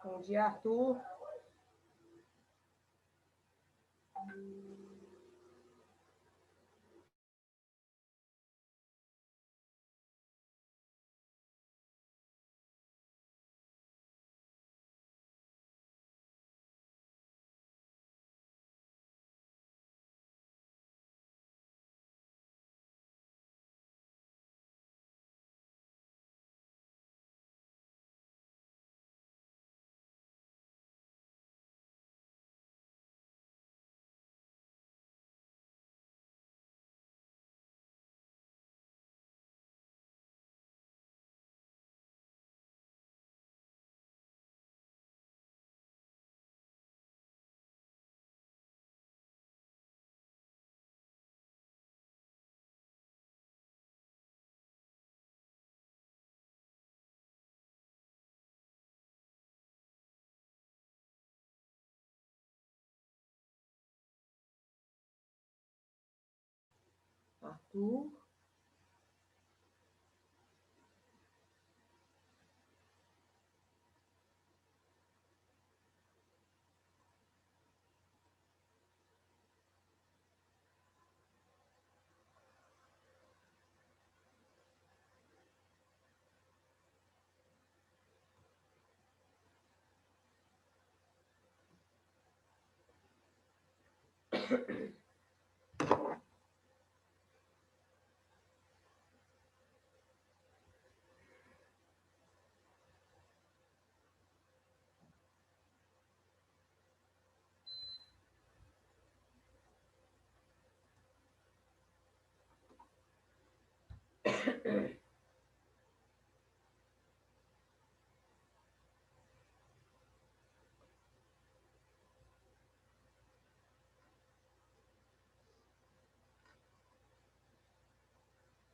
Bom dia, Arthur. Arthur.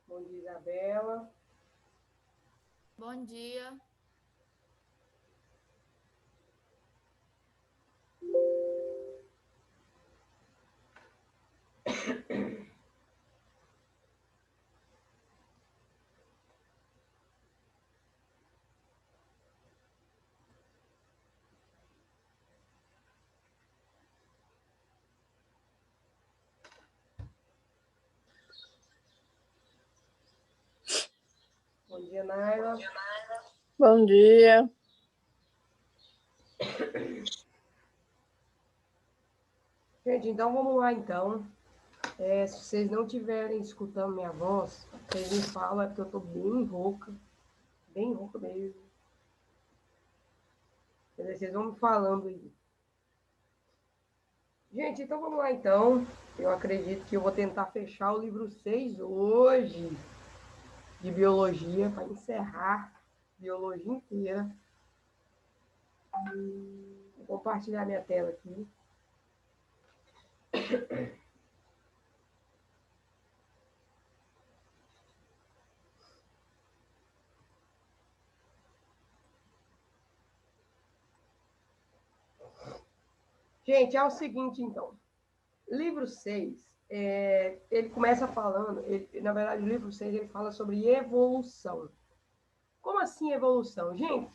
Bom dia, Isabela. Bom dia. Bom dia, Naila. Bom dia. Gente, então vamos lá, então. Se vocês não estiverem escutando minha voz, vocês me falam, é porque eu estou bem rouca mesmo. Vocês vão me falando aí. Gente, então vamos lá, então. Eu acredito que eu vou tentar fechar o livro 6 hoje, de biologia, para encerrar a biologia inteira. Vou compartilhar minha tela aqui. Gente, é o seguinte, então. Livro 6, ele começa falando, na verdade, o livro 6 ele fala sobre evolução. Como assim evolução? Gente,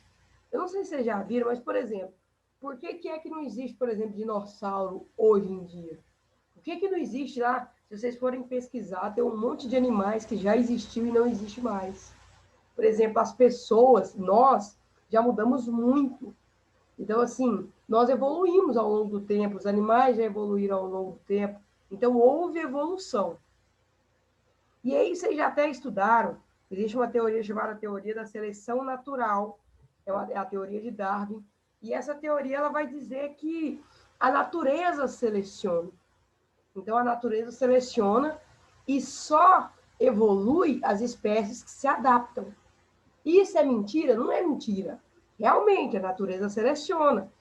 eu não sei se vocês já viram, mas, por exemplo, por que é que não existe, por exemplo, dinossauro hoje em dia? Por que não existe lá? Se vocês forem pesquisar, tem um monte de animais que já existiu e não existe mais. Por exemplo, as pessoas, nós já mudamos muito. Então, assim, nós evoluímos ao longo do tempo, os animais já evoluíram ao longo do tempo. Então, houve evolução. E aí, vocês já até estudaram, existe uma teoria chamada teoria da seleção natural, é a teoria de Darwin, e essa teoria ela vai dizer que a natureza seleciona. Então, a natureza seleciona e só evolui as espécies que se adaptam. Isso é mentira? Não é mentira. Realmente, a natureza seleciona.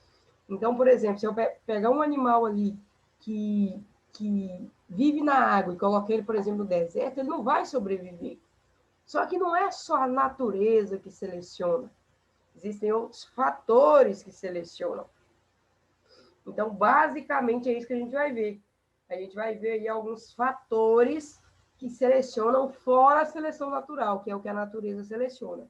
Então, por exemplo, se eu pegar um animal ali que vive na água e colocar ele, por exemplo, no deserto, ele não vai sobreviver. Só que não é só a natureza que seleciona. Existem outros fatores que selecionam. Então, basicamente, é isso que a gente vai ver. A gente vai ver aí alguns fatores que selecionam fora a seleção natural, que é o que a natureza seleciona.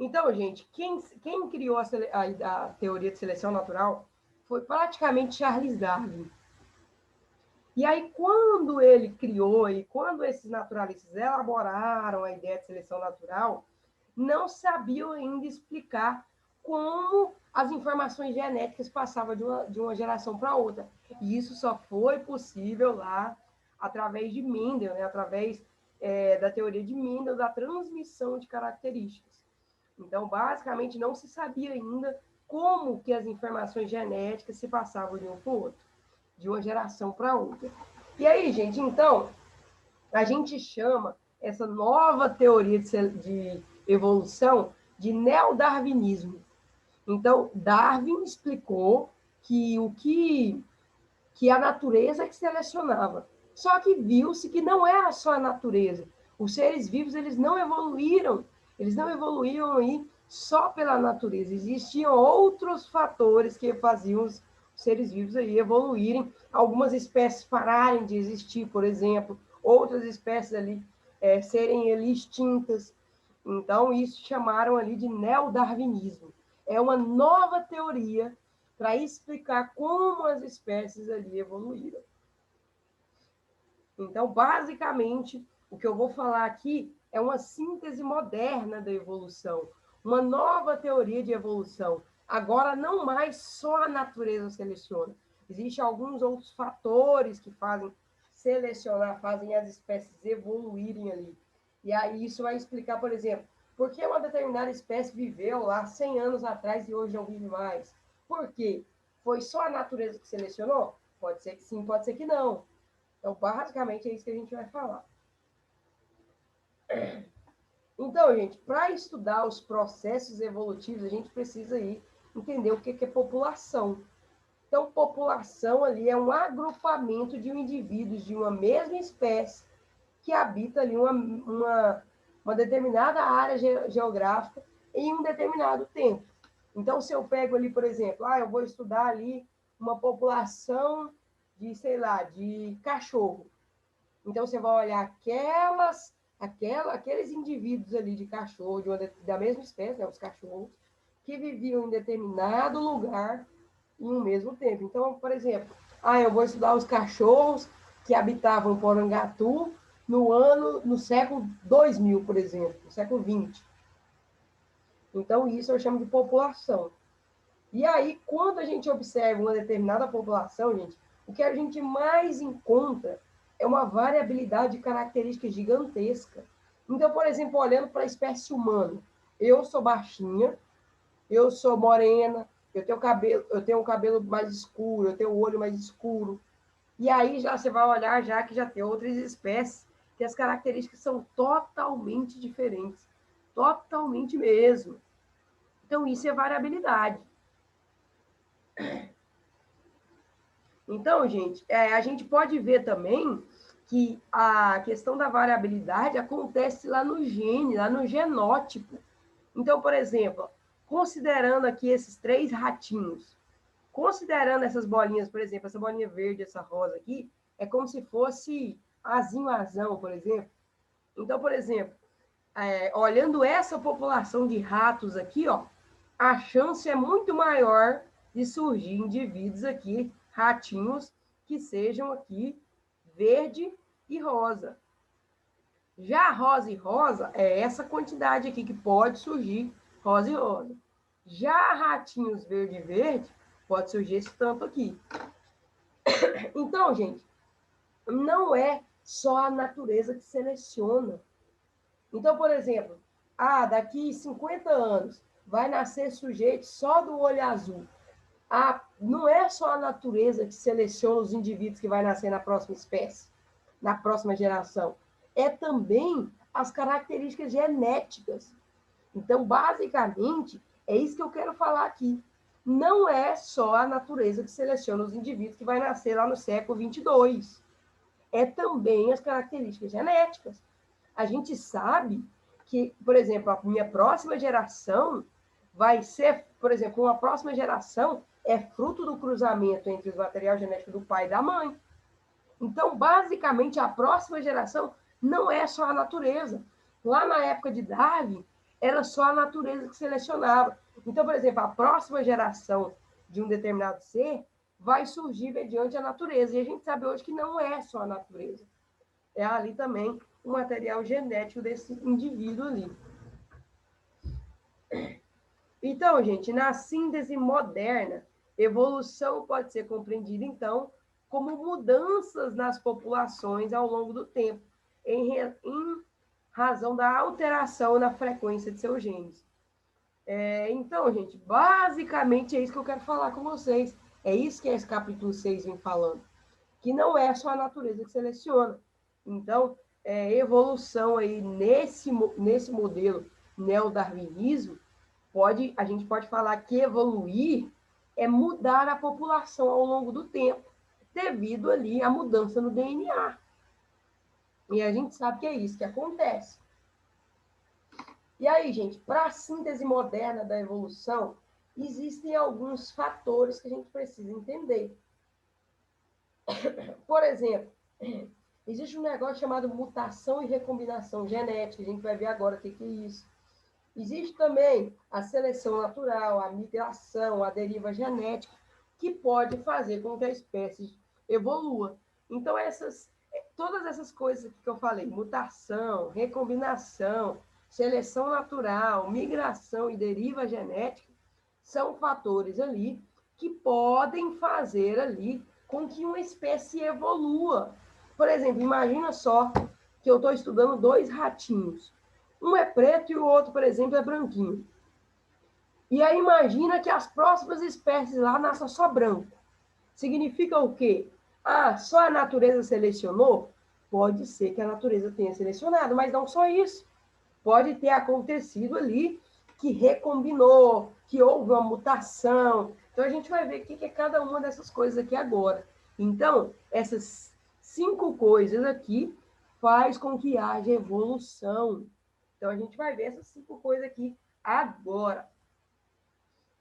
Então, gente, quem criou a teoria de seleção natural foi praticamente Charles Darwin. E aí, quando ele criou e quando esses naturalistas elaboraram a ideia de seleção natural, não sabiam ainda explicar como as informações genéticas passavam de uma geração para outra. E isso só foi possível lá através de Mendel, né? Através da teoria de Mendel, da transmissão de características. Então, basicamente, não se sabia ainda como que as informações genéticas se passavam de um para o outro, de uma geração para outra. E aí, gente, então, a gente chama essa nova teoria de evolução de neodarwinismo. Então, Darwin explicou que a natureza é que selecionava. Só que viu-se que não era só a natureza. Os seres vivos, eles não evoluíram aí só pela natureza. Existiam outros fatores que faziam os seres vivos aí evoluírem, algumas espécies pararem de existir, por exemplo, outras espécies ali serem ali extintas. Então, isso chamaram ali de neodarwinismo. É uma nova teoria para explicar como as espécies ali evoluíram. Então, basicamente, o que eu vou falar aqui é uma síntese moderna da evolução, uma nova teoria de evolução. Agora, não mais só a natureza seleciona. Existem alguns outros fatores que fazem selecionar, fazem as espécies evoluírem ali. E aí isso vai explicar, por exemplo, por que uma determinada espécie viveu lá 100 anos atrás e hoje não vive mais. Por quê? Foi só a natureza que selecionou? Pode ser que sim, pode ser que não. Então, basicamente, é isso que a gente vai falar. Então, gente, para estudar os processos evolutivos, a gente precisa aí entender o que é população. Então, população ali é um agrupamento de indivíduos de uma mesma espécie que habita ali uma determinada área geográfica em um determinado tempo. Então, se eu pego ali, por exemplo, eu vou estudar ali uma população de, sei lá, de cachorro. Então, você vai olhar aqueles indivíduos ali de cachorro, da mesma espécie, né, os cachorros, que viviam em determinado lugar em um mesmo tempo. Então, por exemplo, eu vou estudar os cachorros que habitavam Porangatu no século 2000, por exemplo, no século 20. Então, isso eu chamo de população. E aí, quando a gente observa uma determinada população, gente, o que a gente mais encontra é uma variabilidade de características gigantesca. Então, por exemplo, olhando para a espécie humana, eu sou baixinha, eu sou morena, eu tenho um cabelo mais escuro, eu tenho um olho mais escuro. E aí já você vai olhar já que já tem outras espécies que as características são totalmente diferentes. Totalmente mesmo. Então, isso é variabilidade. Então, gente, a gente pode ver também que a questão da variabilidade acontece lá no gene, lá no genótipo. Então, por exemplo, considerando aqui esses 3 ratinhos, considerando essas bolinhas, por exemplo, essa bolinha verde, essa rosa aqui, é como se fosse azinho azão, por exemplo. Então, por exemplo, olhando essa população de ratos aqui, ó, a chance é muito maior de surgir indivíduos aqui, ratinhos, que sejam aqui verde e rosa. Já rosa e rosa é essa quantidade aqui que pode surgir rosa e rosa. Já ratinhos verde e verde, pode surgir esse tanto aqui. Então, gente, não é só a natureza que seleciona. Então, por exemplo, daqui 50 anos vai nascer sujeito só do olho azul. Não é só a natureza que seleciona os indivíduos que vai nascer na próxima espécie, na próxima geração. É também as características genéticas. Então, basicamente, é isso que eu quero falar aqui. Não é só a natureza que seleciona os indivíduos que vai nascer lá no século 22. É também as características genéticas. A gente sabe que, por exemplo, a minha próxima geração vai ser, por exemplo, uma próxima geração é fruto do cruzamento entre o material genético do pai e da mãe. Então, basicamente, a próxima geração não é só a natureza. Lá na época de Darwin, era só a natureza que selecionava. Então, por exemplo, a próxima geração de um determinado ser vai surgir mediante a natureza. E a gente sabe hoje que não é só a natureza. É ali também o material genético desse indivíduo ali. Então, gente, na síntese moderna, evolução pode ser compreendida, então, como mudanças nas populações ao longo do tempo, em razão da alteração na frequência de seus genes. Então, gente, basicamente é isso que eu quero falar com vocês. É isso que esse capítulo 6 vem falando. Que não é só a natureza que seleciona. Então, evolução aí nesse modelo neodarwinismo, a gente pode falar que evoluir é mudar a população ao longo do tempo, devido ali à mudança no DNA. E a gente sabe que é isso que acontece. E aí, gente, para a síntese moderna da evolução, existem alguns fatores que a gente precisa entender. Por exemplo, existe um negócio chamado mutação e recombinação genética, a gente vai ver agora o que é isso. Existe também a seleção natural, a migração, a deriva genética, que pode fazer com que a espécie evolua. Então, todas essas coisas que eu falei, mutação, recombinação, seleção natural, migração e deriva genética, são fatores ali que podem fazer ali com que uma espécie evolua. Por exemplo, imagina só que eu estou estudando 2 ratinhos. Um é preto e o outro, por exemplo, é branquinho. E aí imagina que as próximas espécies lá nasçam só branco. Significa o quê? Só a natureza selecionou? Pode ser que a natureza tenha selecionado, mas não só isso. Pode ter acontecido ali que recombinou, que houve uma mutação. Então, a gente vai ver o que é cada uma dessas coisas aqui agora. Então, essas 5 coisas aqui faz com que haja evolução. Então, a gente vai ver essas 5 coisas aqui agora.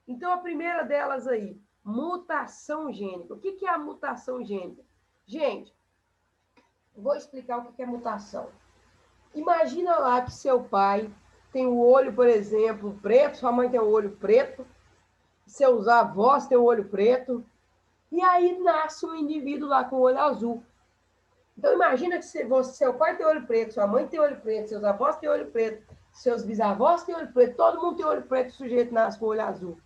Então, a primeira delas aí, mutação gênica. O que é a mutação gênica? Gente, vou explicar o que é mutação. Imagina lá que seu pai tem o olho, por exemplo, preto, sua mãe tem o olho preto, seus avós têm o olho preto, e aí nasce um indivíduo lá com o olho azul. Então, imagina que seu pai tem olho preto, sua mãe tem olho preto, seus avós têm olho preto, seus bisavós têm olho preto, todo mundo tem olho preto, o sujeito nasce com o olho azul.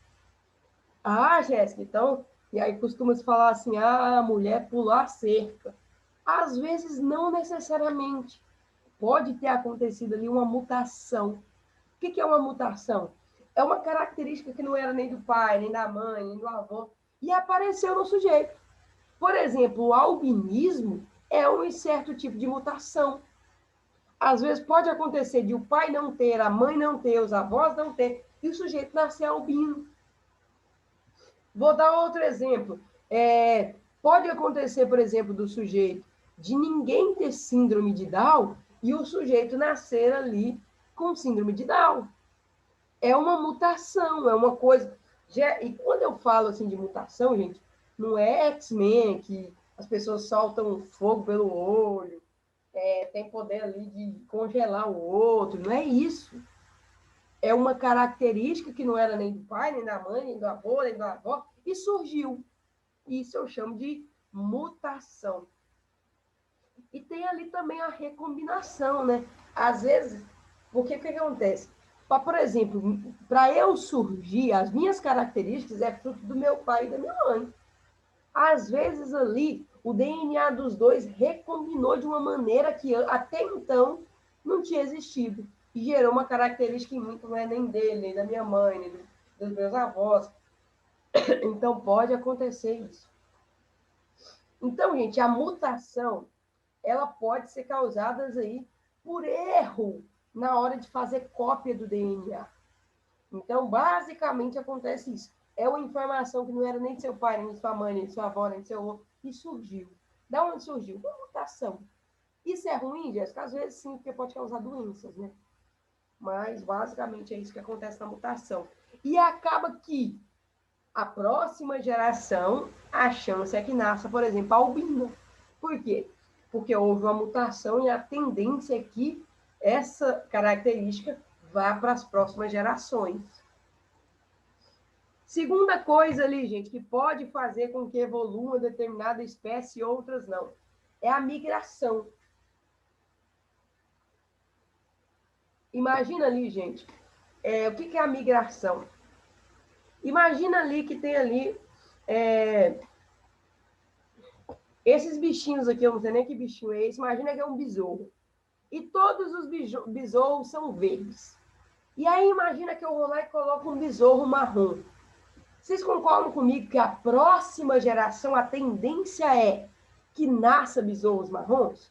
Jéssica, então, e aí costuma se falar assim, a mulher pular a cerca. Às vezes, não necessariamente. Pode ter acontecido ali uma mutação. O que é uma mutação? É uma característica que não era nem do pai, nem da mãe, nem do avô, e apareceu no sujeito. Por exemplo, o albinismo é um certo tipo de mutação. Às vezes pode acontecer de o pai não ter, a mãe não ter, os avós não ter, e o sujeito nascer albino. Vou dar outro exemplo. Pode acontecer, por exemplo, do sujeito de ninguém ter síndrome de Down e o sujeito nascer ali com síndrome de Down. É uma mutação, é uma coisa... E quando eu falo assim de mutação, gente, não é X-Men, que as pessoas soltam fogo pelo olho, tem poder ali de congelar o outro, não é isso. É uma característica que não era nem do pai, nem da mãe, nem do avô, nem da avó, e surgiu. Isso eu chamo de mutação. E tem ali também a recombinação, né? Às vezes, porque o que acontece? Por exemplo, para eu surgir, as minhas características é fruto do meu pai e da minha mãe. Às vezes ali, o DNA dos dois recombinou de uma maneira que até então não tinha existido. E gerou uma característica que muito não é nem dele, nem da minha mãe, nem dos meus avós. Então, pode acontecer isso. Então, gente, a mutação, ela pode ser causada aí por erro na hora de fazer cópia do DNA. Então, basicamente, acontece isso. É uma informação que não era nem de seu pai, nem de sua mãe, nem de sua avó, nem de seu avô, e surgiu. Da onde surgiu? Uma mutação. Isso é ruim, Jéssica? Às vezes sim, porque pode causar doenças, né? Mas, basicamente, é isso que acontece na mutação. E acaba que a próxima geração, a chance é que nasça, por exemplo, albino. Por quê? Porque houve uma mutação e a tendência é que essa característica vá para as próximas gerações. Segunda coisa ali, gente, que pode fazer com que evolua uma determinada espécie e outras não, é a migração. Imagina ali, gente, o que é a migração? Imagina ali que tem ali esses bichinhos aqui, eu não sei nem que bichinho é esse, imagina que é um besouro. E todos os besouros são verdes. E aí imagina que eu vou lá e coloco um besouro marrom. Vocês concordam comigo que a próxima geração, a tendência é que nasça besouros marrons?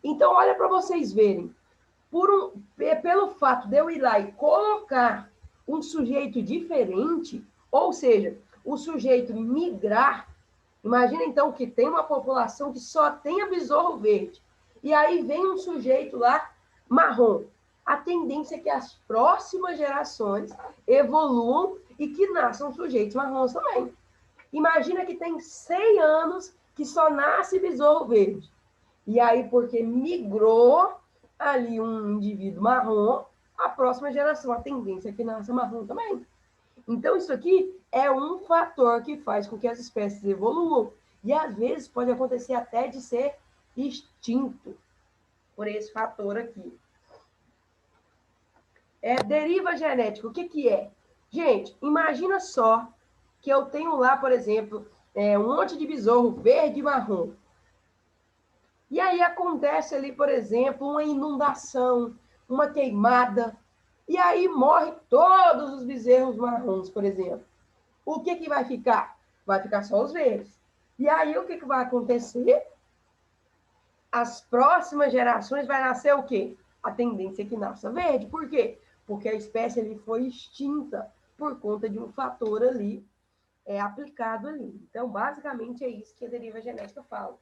Então, olha para vocês verem. Pelo fato de eu ir lá e colocar um sujeito diferente, ou seja, o sujeito migrar, imagina então que tem uma população que só tenha besouro verde, e aí vem um sujeito lá marrom. A tendência é que as próximas gerações evoluam e que nasçam sujeitos marrons também. Imagina que tem 100 anos que só nasce besouro verde. E aí, porque migrou ali um indivíduo marrom, a próxima geração, a tendência é que nasça marrom também. Então, isso aqui é um fator que faz com que as espécies evoluam. E, às vezes, pode acontecer até de ser extinto por esse fator aqui. Deriva genética, o que é? Gente, imagina só que eu tenho lá, por exemplo, um monte de besouro verde e marrom. E aí acontece ali, por exemplo, uma inundação, uma queimada, e aí morre todos os bezerros marrons, por exemplo. O que vai ficar? Vai ficar só os verdes. E aí o que vai acontecer? As próximas gerações vai nascer o quê? A tendência é que nasça verde. Por quê? Porque a espécie ali foi extinta por conta de um fator ali aplicado ali. Então, basicamente, é isso que a deriva genética fala.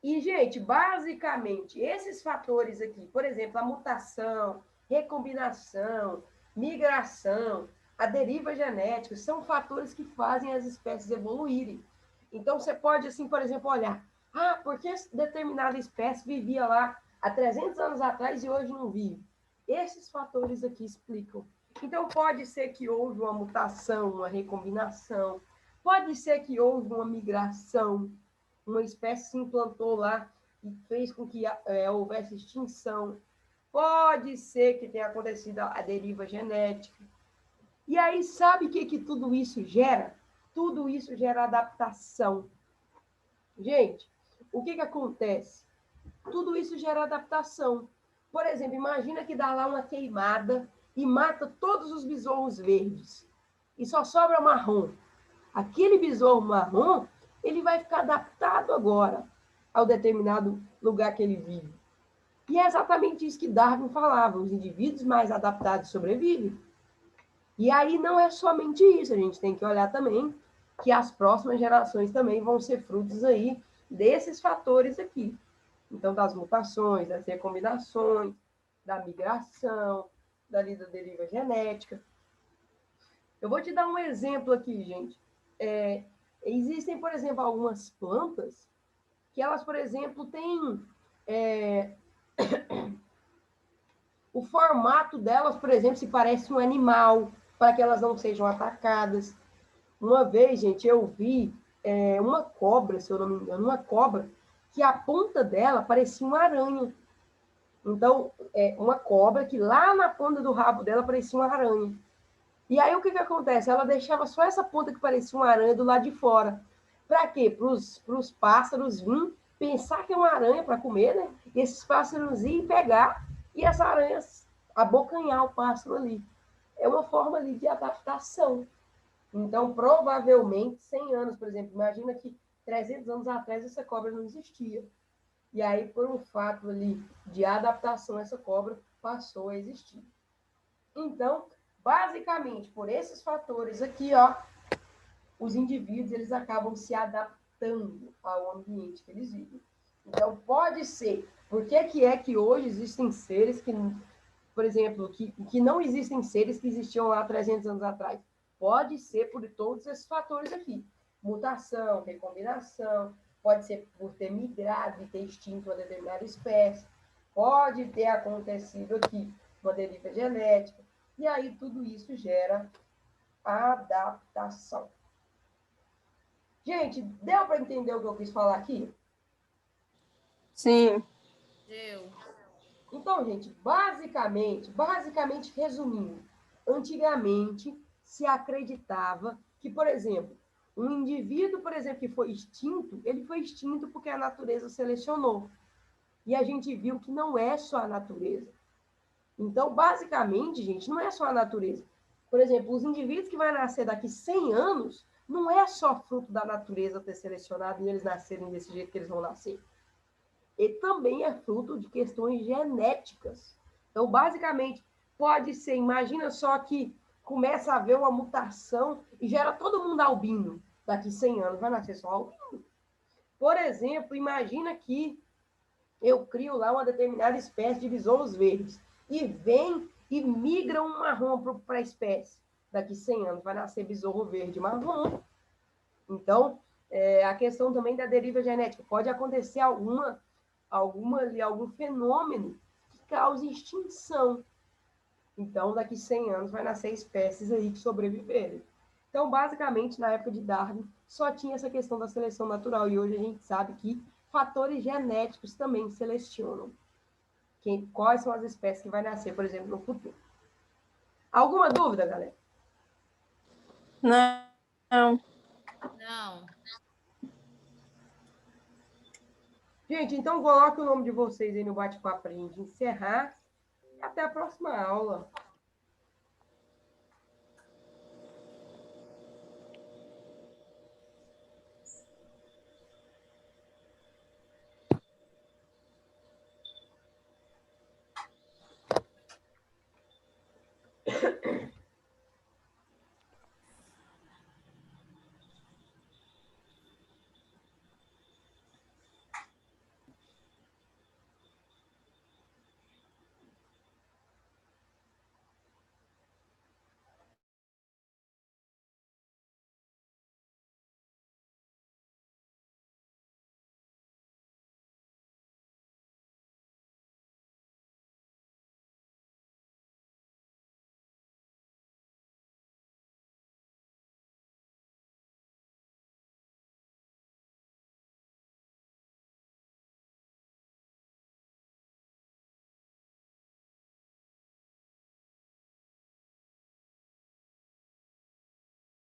E, gente, basicamente, esses fatores aqui, por exemplo, a mutação, recombinação, migração, a deriva genética, são fatores que fazem as espécies evoluírem. Então, você pode, assim, por exemplo, olhar, porque determinada espécie vivia lá há 300 anos atrás e hoje não vive? Esses fatores aqui explicam. Então, pode ser que houve uma mutação, uma recombinação, pode ser que houve uma migração, uma espécie se implantou lá e fez com que houvesse extinção. Pode ser que tenha acontecido a deriva genética. E aí, sabe o que tudo isso gera? Tudo isso gera adaptação. Gente, o que acontece? Tudo isso gera adaptação. Por exemplo, imagina que dá lá uma queimada e mata todos os besouros verdes. E só sobra marrom. Aquele besouro marrom, ele vai ficar adaptado agora ao determinado lugar que ele vive. E é exatamente isso que Darwin falava, os indivíduos mais adaptados sobrevivem. E aí não é somente isso, a gente tem que olhar também que as próximas gerações também vão ser frutos aí desses fatores aqui. Então, das mutações, das recombinações, da migração, da deriva genética. Eu vou te dar um exemplo aqui, gente. Existem, por exemplo, algumas plantas que elas, por exemplo, têm o formato delas, por exemplo, se parece um animal, para que elas não sejam atacadas. Uma vez, gente, eu vi uma cobra, se eu não me engano, uma cobra, que a ponta dela parecia uma aranha. Então, uma cobra que lá na ponta do rabo dela parecia uma aranha. E aí, o que acontece? Ela deixava só essa ponta que parecia uma aranha do lado de fora. Para quê? Para os pássaros virem pensar que é uma aranha para comer, né? E esses pássaros irem pegar e as aranhas abocanhar o pássaro ali. É uma forma ali de adaptação. Então, provavelmente, 100 anos, por exemplo, imagina que 300 anos atrás essa cobra não existia. E aí, por um fato ali de adaptação, essa cobra passou a existir. Então, basicamente, por esses fatores aqui, os indivíduos eles acabam se adaptando ao ambiente que eles vivem. Então, pode ser. Por que é que hoje existem seres que, por exemplo, que não existem seres que existiam lá 300 anos atrás? Pode ser por todos esses fatores aqui. Mutação, recombinação, pode ser por ter migrado e ter extinto uma determinada espécie, pode ter acontecido aqui uma deriva genética, e aí tudo isso gera adaptação. Gente, deu para entender o que eu quis falar aqui? Sim. Deu. Então, gente, basicamente resumindo, antigamente se acreditava que, por exemplo, um indivíduo, por exemplo, que foi extinto, ele foi extinto porque a natureza selecionou. E a gente viu que não é só a natureza. Então, basicamente, gente, não é só a natureza. Por exemplo, os indivíduos que vão nascer daqui 100 anos, não é só fruto da natureza ter selecionado e eles nascerem desse jeito que eles vão nascer. E também é fruto de questões genéticas. Então, basicamente, pode ser, imagina só que começa a haver uma mutação e gera todo mundo albino. Daqui 100 anos vai nascer só albino. Por exemplo, imagina que eu crio lá uma determinada espécie de besouros verdes e vem e migra um marrom para a espécie. Daqui 100 anos vai nascer besouro verde marrom. Então, a questão também da deriva genética. Pode acontecer algum fenômeno que cause extinção. Então, daqui 100 anos vai nascer espécies aí que sobreviverem. Então, basicamente, na época de Darwin, só tinha essa questão da seleção natural. E hoje a gente sabe que fatores genéticos também selecionam quais são as espécies que vai nascer, por exemplo, no futuro. Alguma dúvida, galera? Não. Não. Gente, então coloque o nome de vocês aí no bate-papo para a gente encerrar. E até a próxima aula.